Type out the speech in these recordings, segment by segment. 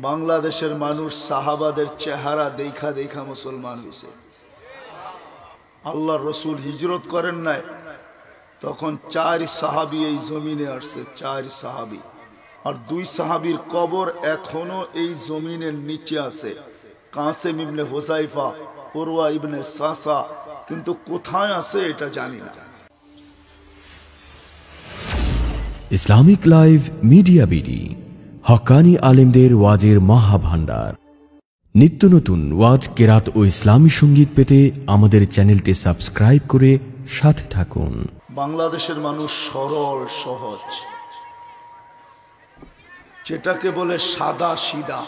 বাংলাদেশের মানুষ সাহাবাদের চেহারা দেখা দেখা মুসলমান হয়েছে। আল্লাহর রসুল হিজরত করেন নাই, তখন 4 সাহাবী এই জমিনে আসছে, 4 সাহাবী। আর 2 সাহাবীর কবর এখনো এই জমিনের নিচে আছে, কাসেম ইবনে হুযায়ফা, উরওয়া ইবনে সাসা। কিন্তু কোথায় আছে এটা জানি না। ইসলামিক লাইভ মিডিয়া বিডি, হক্কানি আলেমদের ওয়াজের মহাভান্ডার। নিত্য নতুন ওয়াজ, কেরাত ও ইসলামী সঙ্গীত পেতে আমাদের চ্যানেলটি সাবস্ক্রাইব করে সাথে থাকুন। বাংলাদেশের মানুষ সরল সহজ, যেটাকে বলে সাদা সিধা।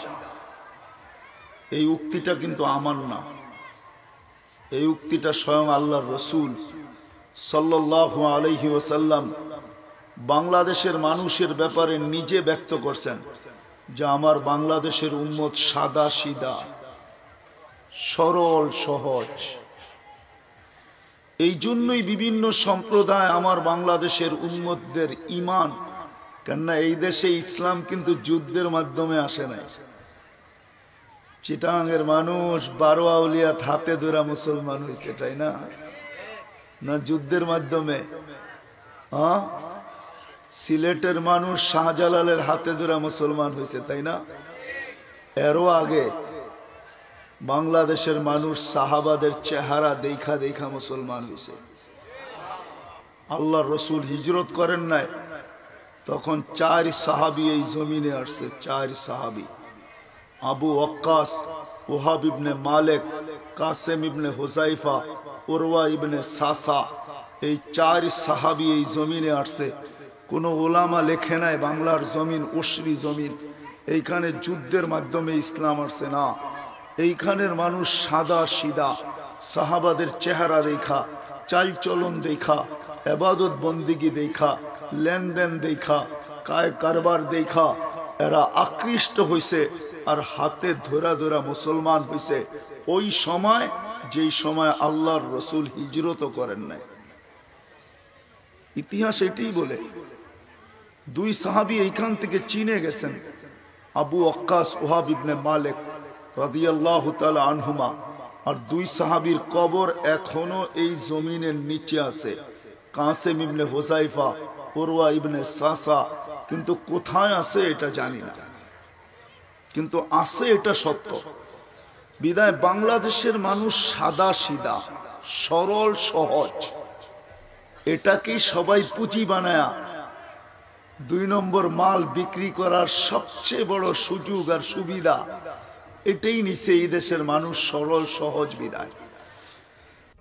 এই উক্তিটা কিন্তু আমার না, এই উক্তিটা স্বয়ং আল্লাহর রসুল সাল্লাল্লাহু আলাইহি ওয়াসাল্লাম বাংলাদেশের মানুষের ব্যাপারে নিজে ব্যক্ত করছেন যে আমার বাংলাদেশের উম্মত সাদা সিধা, সরল সহজ। এই জন্যই বিভিন্ন সম্প্রদায় আমার বাংলাদেশের উম্মতদের ঈমান, কেননা এই দেশে ইসলাম কিন্তু যুদ্ধের মাধ্যমে আসে নাই। চিটাঙের মানুষ 12 আউলিয়াত হাতে ধরা মুসলমান হয়েছে, তাই না? না যুদ্ধের মাধ্যমে? সিলেটের মানুষ শাহজালালের হাতে ধরা মুসলমান হয়েছে, তাই না? এরও আগে বাংলাদেশের মানুষ সাহাবাদের চেহারা দেখা দেখা মুসলমান হয়েছে। আল্লাহর রসুল হিজরত করেন নাই, তখন 4 সাহাবী এই জমিনে আসছে, 4 সাহাবী। আবু ওয়াক্কাস, ওহাব ইবনে মালিক, কাসেম ইবনে হুযায়ফা, উরওয়া ইবনে সাসা, এই 4 সাহাবী এই জমিনে আসছে। কোন ওলামা লেখে নাই বাংলার জমিন উশরি জমিন, এইখানে যুদ্ধের মাধ্যমে ইসলাম আসছে না। এইখানের মানুষ সাদা সিধা, সাহাবাদের চেহারা দেখা, চাল চলন দেখা, ইবাদত বন্দিগি দেখা, লেনদেন দেখা, কায় কারবার দেখা এরা আকৃষ্ট হয়েছে আর হাতে ধরা ধরা মুসলমান হয়েছে। ওই সময় যেই সময় আল্লাহর রসুল হিজরত করেন নাই। ইতিহাস এটাই বলে 2 সাহাবী এইখান থেকে চীনে গেছেন, আবু ওয়াক্কাস, ওহাব ইবনে মালিক রাদিয়াল্লাহু তাআলা আনহুমা। আর 2 সাহাবীর কবর এখনো এই জমিনের নিচে আছে, কাসেম ইবনে হুযায়ফা, উরওয়া ইবনে সাসা। কিন্তু কোথায় আছে এটা জানি না, কিন্তু আছে এটা সত্য। বিদায় বাংলাদেশের মানুষ সাদা সিধা, সরল সহজ। এটাকেই সবাই পুঁজি বানায়া 2 নম্বর মাল বিক্রি করার সবচেয়ে বড় সুযোগ আর সুবিধা এটাই নিছে এই দেশের মানুষ, সরল সহজ বিদায়।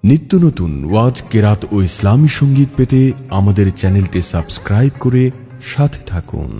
নিত্য নতুন ওয়াজ, কেরাত ও ইসলামী সঙ্গীত পেতে আমাদের চ্যানেলটি সাবস্ক্রাইব করে সাথে থাকুন।